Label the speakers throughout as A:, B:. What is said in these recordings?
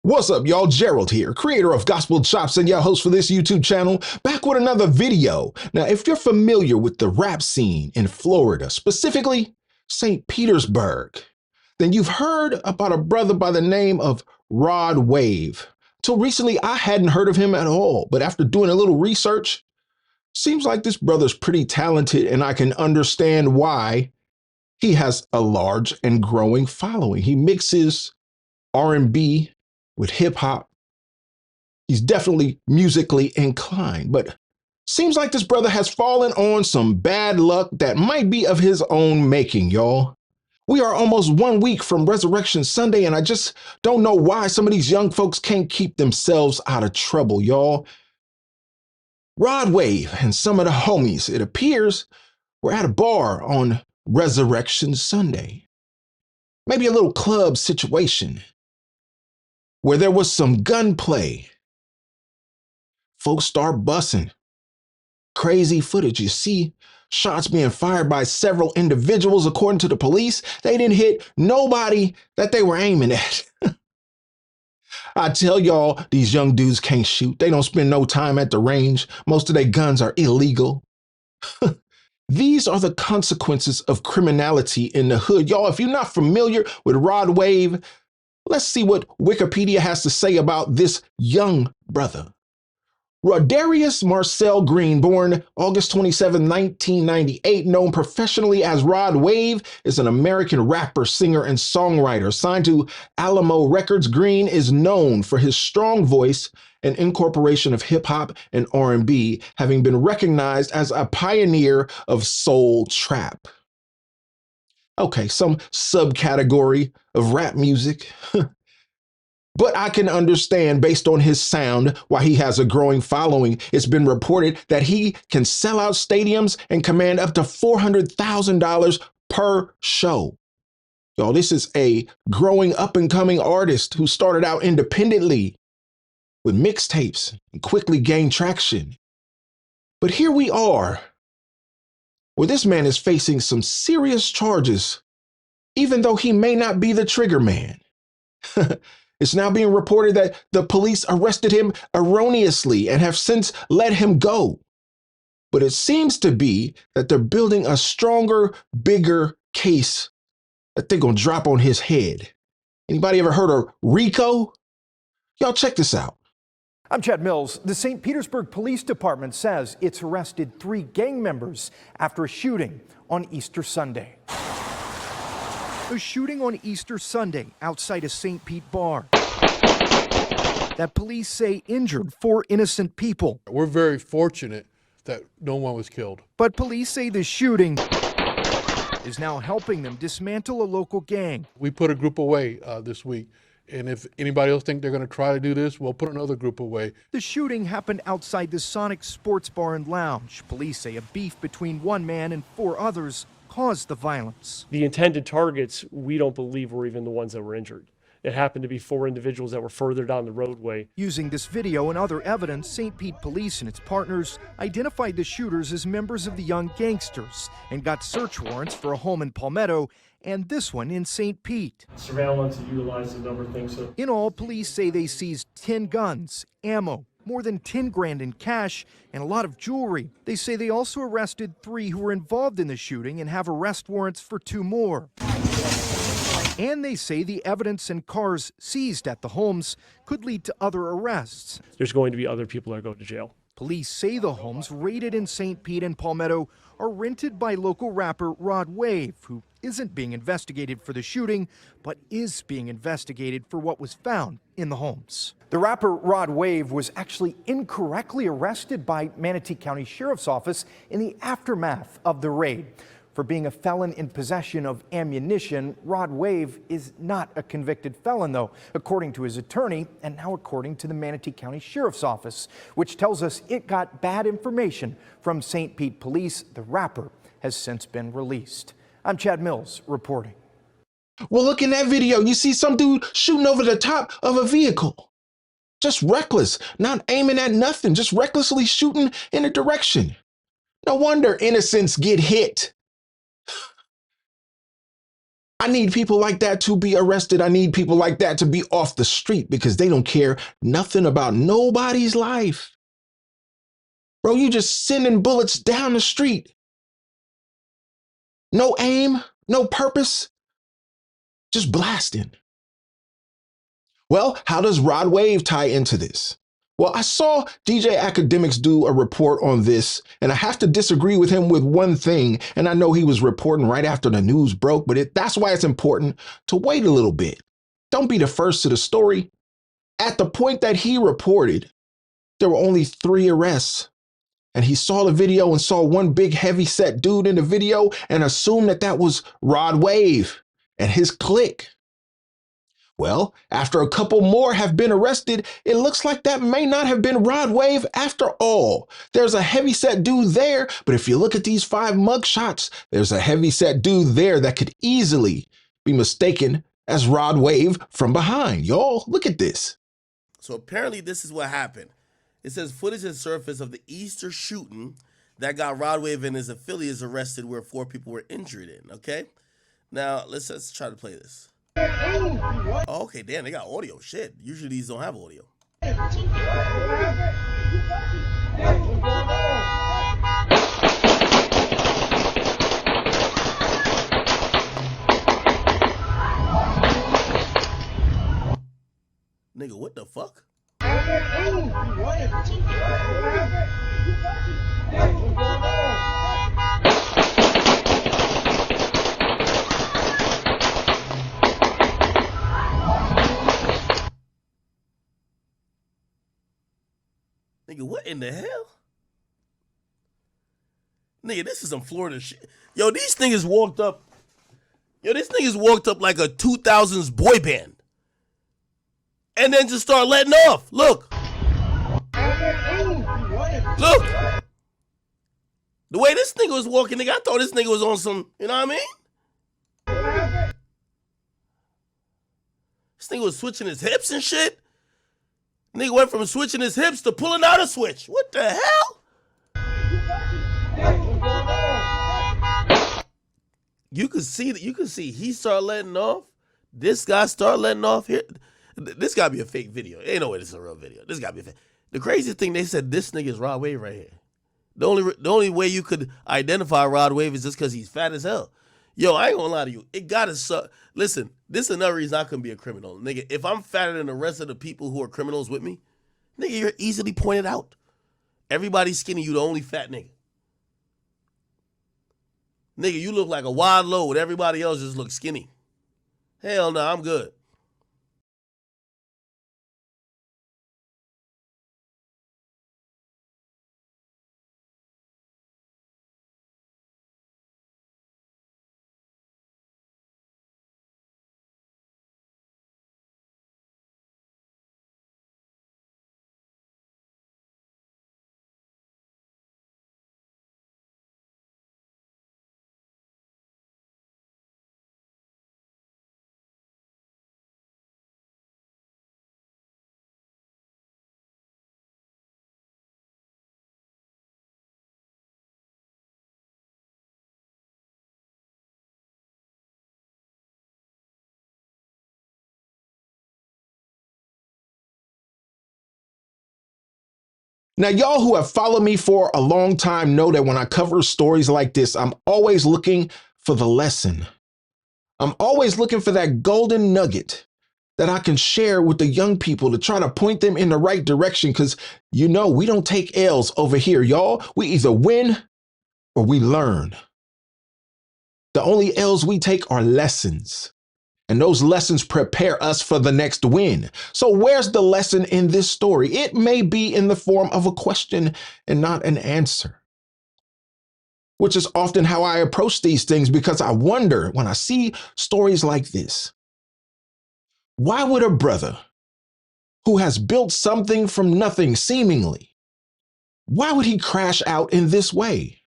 A: What's up, y'all? Gerald here, creator of Gospel Chops and your host for this YouTube channel, back with another video. Now, if you're familiar with the rap scene in Florida, specifically St. Petersburg, then you've heard about a brother by the name of Rod Wave. Till recently, I hadn't heard of him at all, but after doing a little research, seems like this brother's pretty talented and I can understand why he has a large and growing following. He mixes R&B with hip hop. He's definitely musically inclined, but seems like this brother has fallen on some bad luck that might be of his own making, y'all. We are almost 1 week from Resurrection Sunday, and I just don't know why some of these young folks can't keep themselves out of trouble, y'all. Rod Wave and some of the homies, it appears, were at a bar on Resurrection Sunday. Maybe a little club situation where there was some gunplay. Folks start busting. Crazy footage. You see shots being fired by several individuals. According to the police, they didn't hit nobody that they were aiming at. I tell y'all, these young dudes can't shoot. They don't spend no time at the range. Most of their guns are illegal. These are the consequences of criminality in the hood. Y'all, if you're not familiar with Rod Wave, let's see what Wikipedia has to say about this young brother. Rodarius Marcel Green, born August 27, 1998, known professionally as Rod Wave, is an American rapper, singer, and songwriter. Signed to Alamo Records, Green is known for his strong voice and incorporation of hip-hop and R&B, having been recognized as a pioneer of soul trap. Okay, some subcategory of rap music. But I can understand, based on his sound, why he has a growing following. It's been reported that he can sell out stadiums and command up to $400,000 per show. Y'all, this is a growing up-and-coming artist who started out independently with mixtapes and quickly gained traction. But here we are, where this man is facing some serious charges, even though he may not be the trigger man. It's now being reported that the police arrested him erroneously and have since let him go. But it seems to be that they're building a stronger, bigger case that they're going to drop on his head. Anybody ever heard of RICO? Y'all check this out.
B: I'm Chad Mills. The St. Petersburg Police Department says it's arrested 3 gang members after a shooting on Easter Sunday. A shooting on Easter Sunday outside a St. Pete bar that police say injured 4 innocent people.
C: We're very fortunate that no one was killed.
B: But police say the shooting is now helping them dismantle a local gang.
C: We put a group away this week, and if anybody else think they're going to try to do this, we'll put another group away.
B: The shooting happened outside the Sonic Sports Bar and Lounge. Police say a beef between one man and 4 others caused the violence.
D: The intended targets, we don't believe, were even the ones that were injured. It happened to be 4 individuals that were further down the roadway.
B: Using this video and other evidence, St. Pete Police and its partners identified the shooters as members of the Young Gangsters and got search warrants for a home in Palmetto and this one in St. Pete.
D: Surveillance utilized a number of things.
B: In all, police say they seized 10 guns, ammo, more than 10 grand in cash, and a lot of jewelry. They say they also arrested 3 who were involved in the shooting and have arrest warrants for 2 more. And they say the evidence and cars seized at the homes could lead to other arrests.
D: There's going to be other people that go to jail.
B: Police say the homes raided in St. Pete and Palmetto are rented by local rapper Rod Wave, who isn't being investigated for the shooting, but is being investigated for what was found in the homes. The rapper Rod Wave was actually incorrectly arrested by Manatee County Sheriff's Office in the aftermath of the raid. For being a felon in possession of ammunition, Rod Wave is not a convicted felon, though, according to his attorney, and now according to the Manatee County Sheriff's Office, which tells us it got bad information from St. Pete Police. The rapper has since been released. I'm Chad Mills reporting.
A: Well, look in that video. You see some dude shooting over the top of a vehicle. Just reckless, not aiming at nothing, just recklessly shooting in a direction. No wonder innocents get hit. I need people like that to be arrested. I need people like that to be off the street because they don't care nothing about nobody's life. Bro, you just sending bullets down the street. No aim, no purpose, just blasting. Well, how does Rod Wave tie into this? Well, I saw DJ Academics do a report on this, and I have to disagree with him with one thing, and I know he was reporting right after the news broke, but that's why it's important to wait a little bit. Don't be the first to the story. At the point that he reported, there were only 3 arrests, and he saw the video and saw one big heavy-set dude in the video and assumed that that was Rod Wave and his clique. Well, after a couple more have been arrested, it looks like that may not have been Rod Wave after all. There's a heavyset dude there, but if you look at these 5 mugshots, there's a heavyset dude there that could easily be mistaken as Rod Wave from behind. Y'all, look at this.
E: So apparently this is what happened. It says footage has surfaced of the Easter shooting that got Rod Wave and his affiliates arrested where 4 people were injured in, okay? Now, let's try to play this. Oh, okay, damn, they got audio. Shit, usually these don't have audio. Nigga, what the fuck? Nigga, what in the hell? Nigga, this is some Florida shit. Yo, these niggas walked up. Yo, these niggas walked up like a 2000s boy band. And then just start letting off. Look. Look. The way this nigga was walking, nigga, I thought this nigga was on some, you know what I mean? This nigga was switching his hips and shit. Nigga went from switching his hips to pulling out a switch. What the hell? You can see he started letting off. This guy started letting off here. This gotta be a fake video. Ain't no way this is a real video. This gotta be a fake. The crazy thing, they said this nigga is Rod Wave right here. The only way you could identify Rod Wave is just because he's fat as hell. Yo, I ain't gonna lie to you. It gotta suck. Listen, this is another reason I couldn't be a criminal. Nigga, if I'm fatter than the rest of the people who are criminals with me, nigga, you're easily pointed out. Everybody's skinny, you the only fat nigga. Nigga, you look like a wide load. Everybody else just looks skinny. Hell no, I'm good.
A: Now, y'all who have followed me for a long time know that when I cover stories like this, I'm always looking for the lesson. I'm always looking for that golden nugget that I can share with the young people to try to point them in the right direction. Because, you know, we don't take L's over here, y'all. We either win or we learn. The only L's we take are lessons. And those lessons prepare us for the next win. So where's the lesson in this story? It may be in the form of a question and not an answer, which is often how I approach these things, because I wonder when I see stories like this, why would a brother who has built something from nothing seemingly, why would he crash out in this way?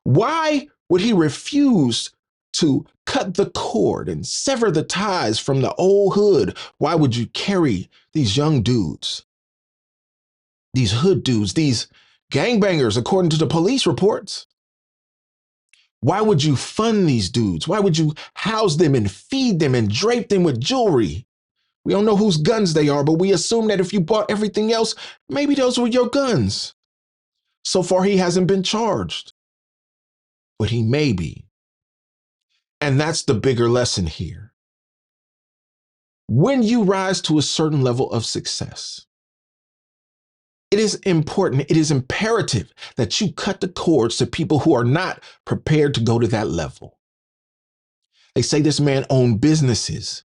A: Why would he refuse to cut the cord and sever the ties from the old hood? Why would you carry these young dudes, these hood dudes, these gangbangers, according to the police reports? Why would you fund these dudes? Why would you house them and feed them and drape them with jewelry? We don't know whose guns they are, but we assume that if you bought everything else, maybe those were your guns. So far, he hasn't been charged, but he may be. And that's the bigger lesson here. When you rise to a certain level of success, it is important, it is imperative that you cut the cords to people who are not prepared to go to that level. They say this man owned businesses,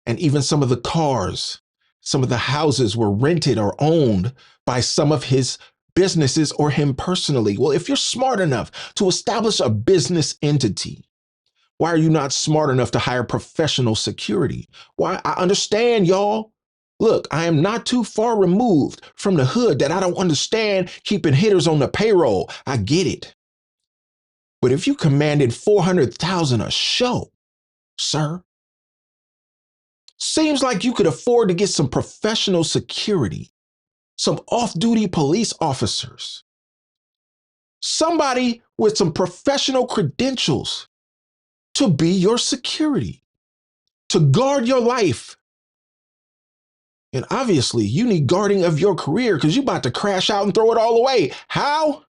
A: and even some of the cars, some of the houses were rented or owned by some of his businesses or him personally. Well, if you're smart enough to establish a business entity, why are you not smart enough to hire professional security? Why? I understand, y'all. Look, I am not too far removed from the hood that I don't understand keeping hitters on the payroll. I get it. But if you commanded 400,000 a show, sir, seems like you could afford to get some professional security, some off-duty police officers, somebody with some professional credentials to be your security, to guard your life. And obviously, you need guarding of your career because you're about to crash out and throw it all away. How?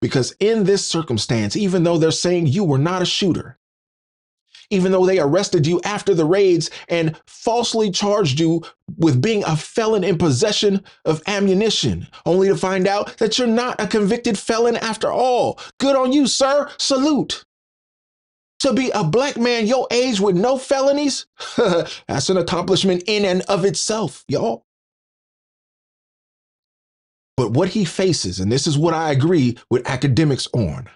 A: Because in this circumstance, even though they're saying you were not a shooter, even though they arrested you after the raids and falsely charged you with being a felon in possession of ammunition, only to find out that you're not a convicted felon after all. Good on you, sir. Salute. To be a black man your age with no felonies, that's an accomplishment in and of itself, y'all. But what he faces, and this is what I agree with academics on,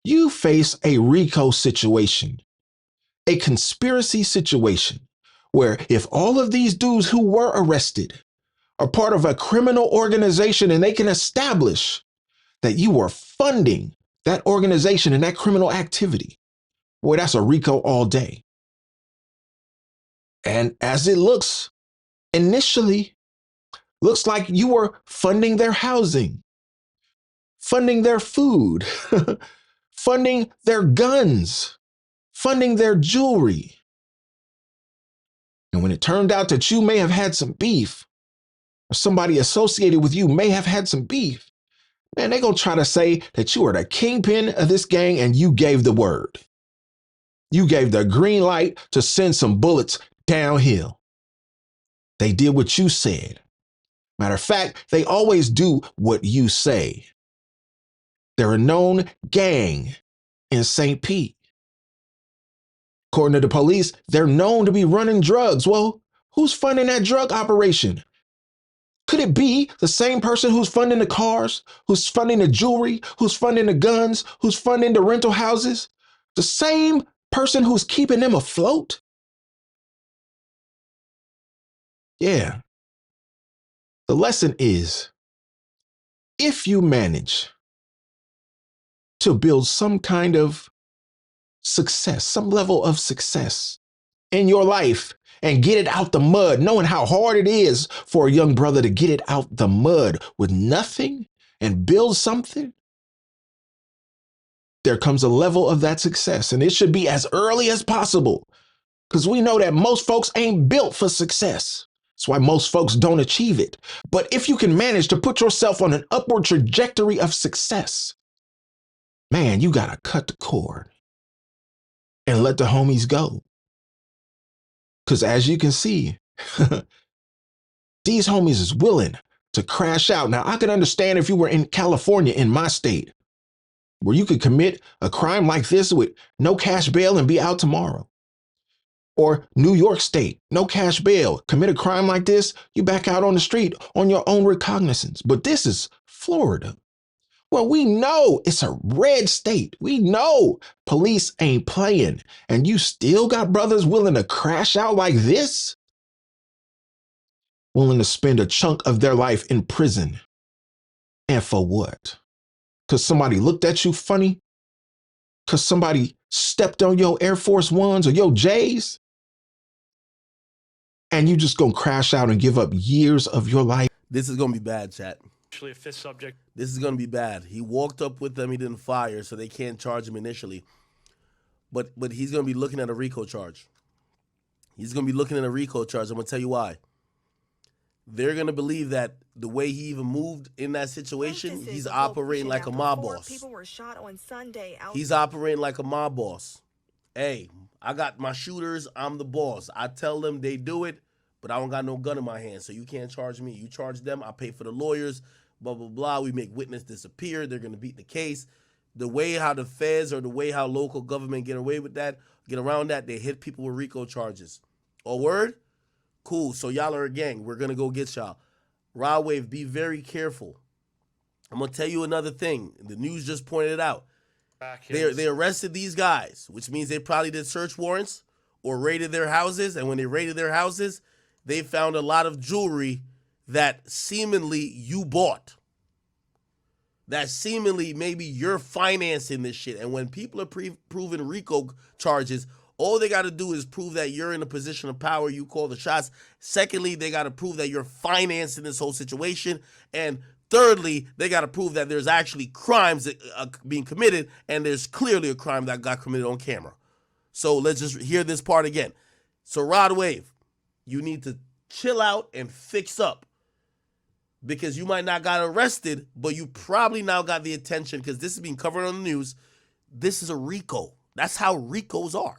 A: you face a RICO situation, a conspiracy situation, where if all of these dudes who were arrested are part of a criminal organization and they can establish that you were funding that organization and that criminal activity, boy, that's a RICO all day. And as it looks, initially, looks like you were funding their housing, funding their food, funding their guns, funding their jewelry. And when it turned out that you may have had some beef, or somebody associated with you may have had some beef, man, they're going to try to say that you are the kingpin of this gang and you gave the word. You gave the green light to send some bullets downhill. They did what you said. Matter of fact, they always do what you say. They're a known gang in St. Pete. According to the police, they're known to be running drugs. Well, who's funding that drug operation? Could it be the same person who's funding the cars, who's funding the jewelry, who's funding the guns, who's funding the rental houses? The same person who's keeping them afloat? Yeah. The lesson is, if you manage to build some kind of success, some level of success in your life and get it out the mud, knowing how hard it is for a young brother to get it out the mud with nothing and build something, there comes a level of that success. And it should be as early as possible because we know that most folks ain't built for success. That's why most folks don't achieve it. But if you can manage to put yourself on an upward trajectory of success, man, you got to cut the cord and let the homies go. Because as you can see, these homies is willing to crash out. Now, I could understand if you were in California, in my state, where you could commit a crime like this with no cash bail and be out tomorrow. Or New York State, no cash bail, commit a crime like this, you back out on the street on your own recognizance. But this is Florida. Well, we know it's a red state. We know police ain't playing. And you still got brothers willing to crash out like this? Willing to spend a chunk of their life in prison. And for what? Because somebody looked at you funny? Because somebody stepped on your Air Force Ones or your J's? And you just gonna crash out and give up years of your life?
E: This is gonna be bad, chat.
D: Actually, a fifth subject.
E: This is going to be bad. He walked up with them. He didn't fire, so they can't charge him initially. But he's going to be looking at a RICO charge. He's going to be looking at a RICO charge. I'm going to tell you why. They're going to believe that the way he even moved in that situation, he's operating like a mob boss.
F: People were shot on Sunday.
E: He's operating like a mob boss. Hey, I got my shooters. I'm the boss. I tell them they do it, but I don't got no gun in my hand, so you can't charge me. You charge them. I pay for the lawyers, blah, blah, blah. We make witness disappear. They're going to beat the case. The way how the feds or the way how local government get away with that, get around that, they hit people with RICO charges. A word? Cool. So y'all are a gang. We're going to go get y'all. Rod Wave, be very careful. I'm going to tell you another thing. The news just pointed it out. They arrested these guys, which means they probably did search warrants or raided their houses. And when they raided their houses, they found a lot of jewelry that seemingly you bought. That seemingly maybe you're financing this shit. And when people are proven RICO charges, all they got to do is prove that you're in a position of power. You call the shots. Secondly, they got to prove that you're financing this whole situation. And thirdly, they got to prove that there's actually crimes being committed, and there's clearly a crime that got committed on camera. So let's just hear this part again. So Rod Wave, you need to chill out and fix up, because you might not got arrested, but you probably now got the attention because this is being covered on the news. This is a RICO. That's how RICOs are.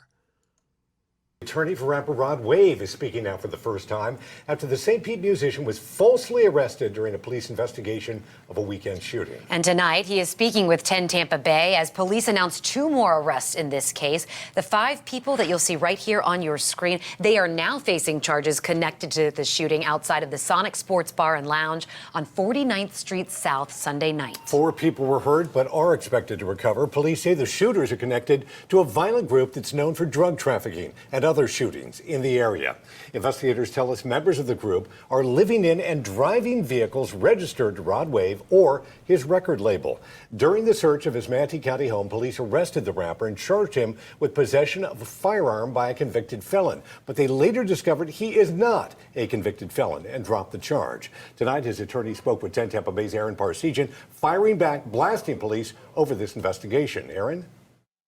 G: Attorney for rapper Rod Wave is speaking out for the first time after the St. Pete musician was falsely arrested during a police investigation of a weekend shooting.
H: And tonight, he is speaking with 10 Tampa Bay as police announced 2 more arrests in this case. The 5 people that you'll see right here on your screen, they are now facing charges connected to the shooting outside of the Sonic Sports Bar and Lounge on 49th Street South Sunday night.
G: 4 people were hurt but are expected to recover. Police say the shooters are connected to a violent group that's known for drug trafficking and other shootings in the area. Investigators tell us members of the group are living in and driving vehicles registered to Rod Wave or his record label. During the search of his Manatee County home, police arrested the rapper and charged him with possession of a firearm by a convicted felon. But they later discovered he is not a convicted felon and dropped the charge. Tonight, his attorney spoke with 10 Tampa Bay's Aaron Parsegian, firing back, blasting police over this investigation. Aaron?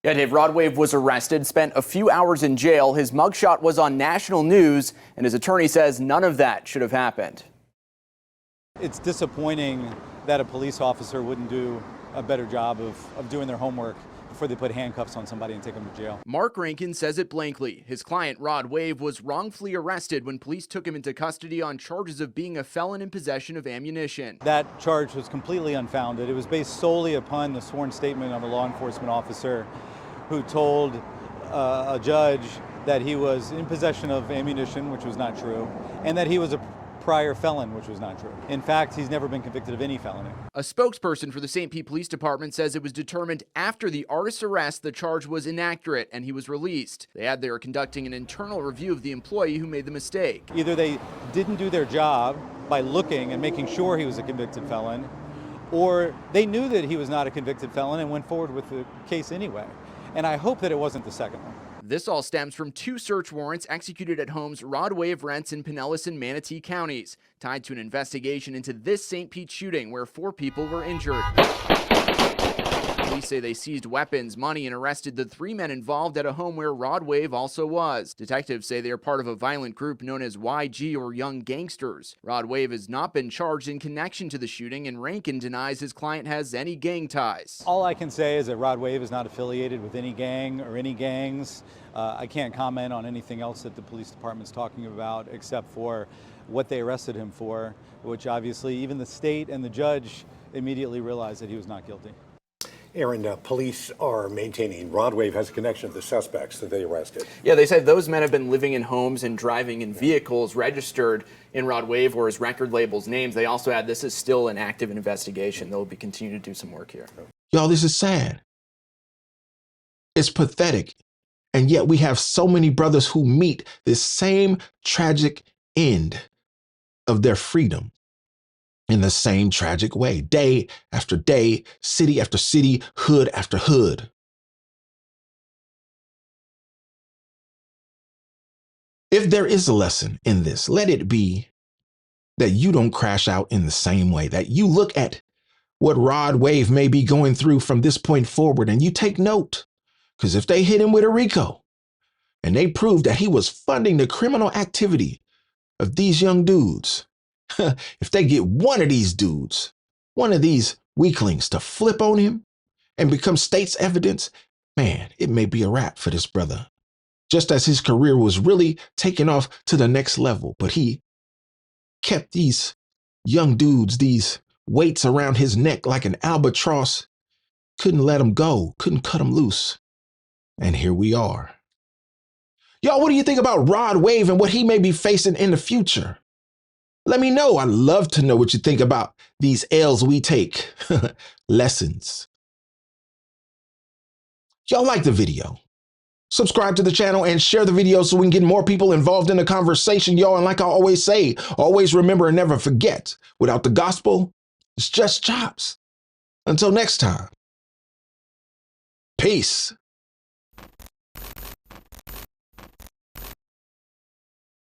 I: Yeah, Dave, Rod Wave was arrested, spent a few hours in jail. His mugshot was on national news, and his attorney says none of that should have happened.
J: It's disappointing that a police officer wouldn't do a better job of doing their homework before they put handcuffs on somebody and take them to jail.
I: Mark Rankin says it blankly. His client, Rod Wave, was wrongfully arrested when police took him into custody on charges of being a felon in possession of ammunition.
J: That charge was completely unfounded. It was based solely upon the sworn statement of a law enforcement officer who told a judge that he was in possession of ammunition, which was not true, and that he was a prior felon, which was not true. In fact, he's never been convicted of any felony.
I: A spokesperson for the St. Pete Police Department says it was determined after the artist's arrest the charge was inaccurate and he was released. They add they are conducting an internal review of the employee who made the mistake.
J: Either they didn't do their job by looking and making sure he was a convicted felon, or they knew that he was not a convicted felon and went forward with the case anyway. And I hope that it wasn't the second one.
I: This all stems from 2 search warrants executed at homes Rod Wave rents in Pinellas and Manatee counties, tied to an investigation into this St. Pete shooting where 4 people were injured. Police say they seized weapons, money, and arrested the 3 men involved at a home where Rod Wave also was. Detectives say they are part of a violent group known as YG, or Young Gangsters. Rod Wave has not been charged in connection to the shooting, and Rankin denies his client has any gang ties.
J: All I can say is that Rod Wave is not affiliated with any gang or any gangs. I can't comment on anything else that the police department's talking about except for what they arrested him for, which obviously even the state and the judge immediately realized that he was not guilty.
G: Aaron, police are maintaining Rod Wave has a connection to the suspects that they arrested.
I: Yeah, they said those men have been living in homes and driving in vehicles registered in Rod Wave or his record label's names. They also add this is still an active investigation. They'll be continuing to do some work here.
A: Y'all, this is sad. It's pathetic. And yet we have so many brothers who meet this same tragic end of their freedom in the same tragic way, day after day, city after city, hood after hood. If there is a lesson in this, let it be that you don't crash out in the same way, that you look at what Rod Wave may be going through from this point forward and you take note. Because if they hit him with a RICO and they prove that he was funding the criminal activity of these young dudes, if they get one of these dudes, one of these weaklings to flip on him and become state's evidence, man, it may be a wrap for this brother. Just as his career was really taking off to the next level, but he kept these young dudes, these weights around his neck like an albatross, couldn't let them go, couldn't cut them loose. And here we are. Y'all, what do you think about Rod Wave and what he may be facing in the future? Let me know. I'd love to know what you think about these L's we take. Lessons. Y'all like the video? Subscribe to the channel and share the video so we can get more people involved in the conversation, y'all. And like I always say, always remember and never forget, without the gospel, it's just chops. Until next time, peace.